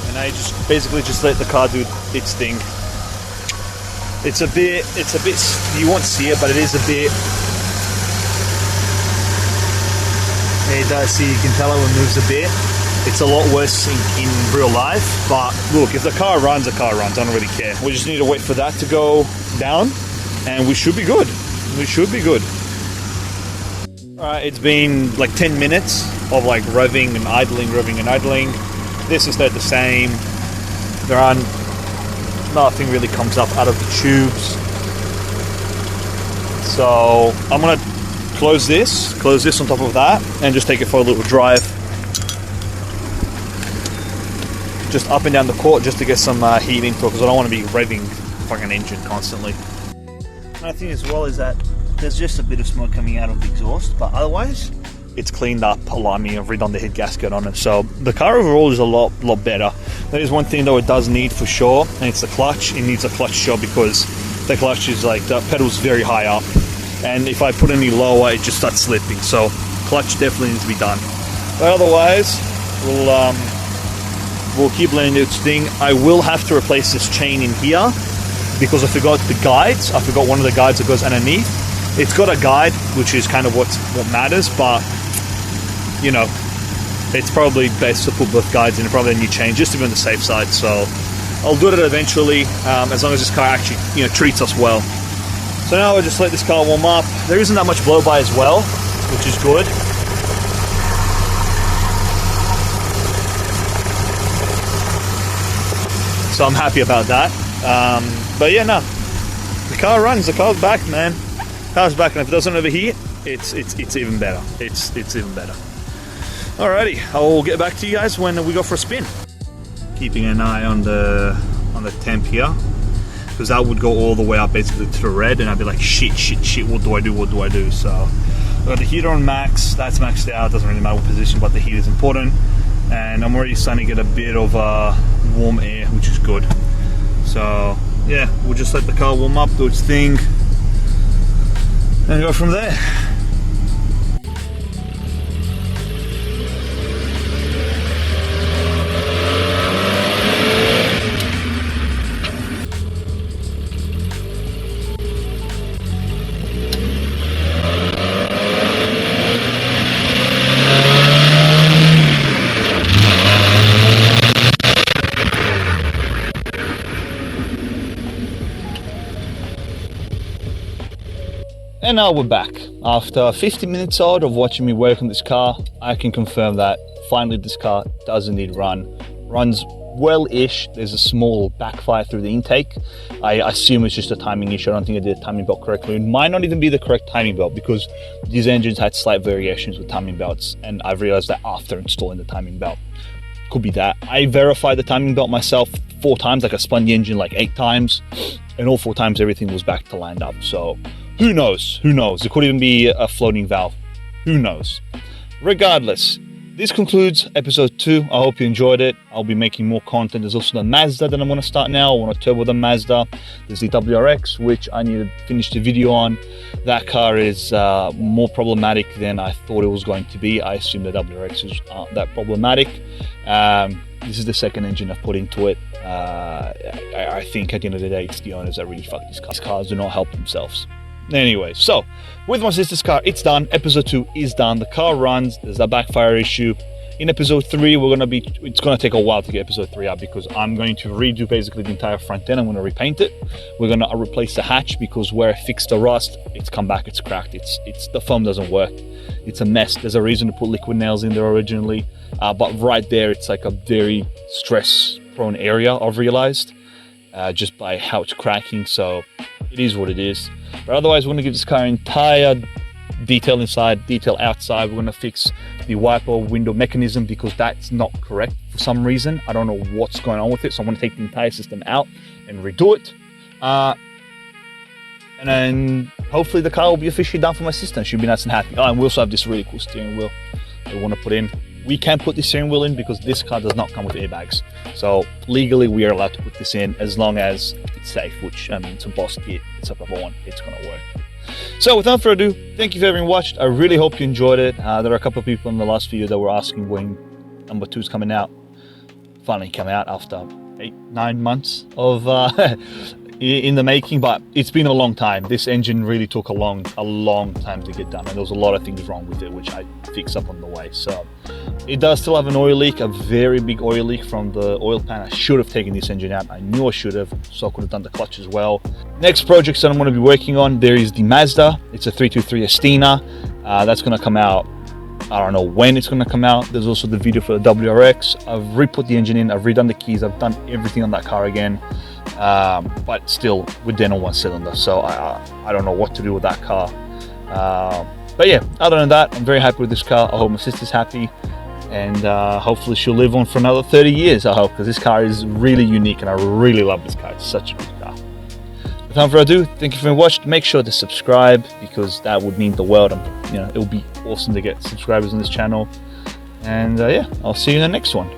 And I just let the car do its thing. It's a bit, you won't see it, but it is a bit, it does, see, you can tell how it moves a bit. It's a lot worse in real life, but look, if the car runs, I don't really care. We just need to wait for that to go down, and we should be good. Alright, it's been like 10 minutes of like revving and idling. This is the same. Nothing really comes up out of the tubes. So I'm gonna close this on top of that, and just take it for a little drive. Just up and down the court, just to get some heat into it, because I don't want to be revving the fucking engine constantly. Another thing as well is that there's just a bit of smoke coming out of the exhaust, but otherwise it's cleaned up a lot. I mean, I've redone the head gasket on it, so the car overall is a lot better. There is one thing though it does need for sure, and it's the clutch. It needs a clutch job because the clutch is like, the pedal's very high up, and if I put any lower it just starts slipping, so clutch definitely needs to be done. But otherwise we'll keep letting its thing. I will have to replace this chain in here because I forgot the guides. I forgot one of the guides that goes underneath. It's got a guide, which is kind of what matters, but you know, it's probably best to put both guides in, probably a new chain, just to be on the safe side. So I'll do that eventually, as long as this car actually, you know, treats us well. So now I'll just let this car warm up. There isn't that much blow by as well, which is good. So I'm happy about that. But yeah, no, the car runs, the car's back, man. Car's back, and if it doesn't overheat, it's even better. It's even better. Alrighty, I'll get back to you guys when we go for a spin. Keeping an eye on the temp here, because that would go all the way up basically to the red, and I'd be like, shit, what do I do? So I've got the heater on max, that's maxed out, doesn't really matter what position, but the heat is important. And I'm already starting to get a bit of warm air, which is good. So yeah, we'll just let the car warm up, do its thing, and go from there. And now we're back. After 50 minutes odd of watching me work on this car, I can confirm that finally this car doesn't need runs well-ish. There's a small backfire through the intake. I assume it's just a timing issue. I don't think I did the timing belt correctly. It might not even be the correct timing belt, because these engines had slight variations with timing belts, and I've realized that after installing the timing belt. Could be that. I verified the timing belt myself 4 times, like I spun the engine like 8 times, and all 4 times everything was back to lined up. So who knows? It could even be a floating valve. Who knows? Regardless, this concludes episode 2. I hope you enjoyed it. I'll be making more content. There's also the Mazda that I'm going to start now. I want to turbo the Mazda. There's the WRX, which I need to finish the video on. That car is more problematic than I thought it was going to be. I assume the WRX aren't that problematic. This is the second engine I've put into it. I think at the end of the day, it's the owners that really fuck these cars. These cars do not help themselves. Anyway, so with my sister's car, it's done. Episode 2 is done. The car runs. There's a backfire issue. In episode 3, it's gonna take a while to get episode 3 out, because I'm going to redo basically the entire front end. I'm gonna repaint it. We're gonna replace the hatch, because where I fixed the rust, it's come back, it's cracked. It's the foam doesn't work. It's a mess. There's a reason to put liquid nails in there originally, but right there, it's like a very stress-prone area. I've realized just by how it's cracking. So it is what it is. But otherwise, we're going to give this car entire detail inside, detail outside. We're going to fix the wiper window mechanism, because that's not correct for some reason. I don't know what's going on with it. So I'm going to take the entire system out and redo it. And then hopefully the car will be officially done for my sister. She'll be nice and happy. Oh, and we also have this really cool steering wheel that we want to put in. We can put the steering wheel in because this car does not come with airbags. So legally we are allowed to put this in as long as it's safe, which, I mean, it's a Boss kit, it's a proper one, it's gonna work. So without further ado, thank you for having watched. I really hope you enjoyed it. There are a couple of people in the last video that were asking when number 2 is coming out. Finally came out after 8-9 months of in the making, but it's been a long time. This engine really took a long time to get done, and there was a lot of things wrong with it, which I fixed up on the way. So it does still have an oil leak, a very big oil leak from the oil pan. I should have taken this engine out. I knew I should have, so I could have done the clutch as well. Next projects that I'm going to be working on, there is the Mazda. It's a 323 Estina. That's going to come out. I don't know when it's going to come out. There's also the video for the WRX. I've re-put the engine in, I've redone the keys, I've done everything on that car again. But still within a 1 cylinder, so I don't know what to do with that car. But yeah, other than that, I'm very happy with this car. I hope my sister's happy, and hopefully she'll live on for another 30 years, I hope, because this car is really unique and I really love this car. It's such a good car. Without further ado, thank you for watching. Make sure to subscribe, because that would mean the world. You know, it would be awesome to get subscribers on this channel. And yeah, I'll see you in the next one.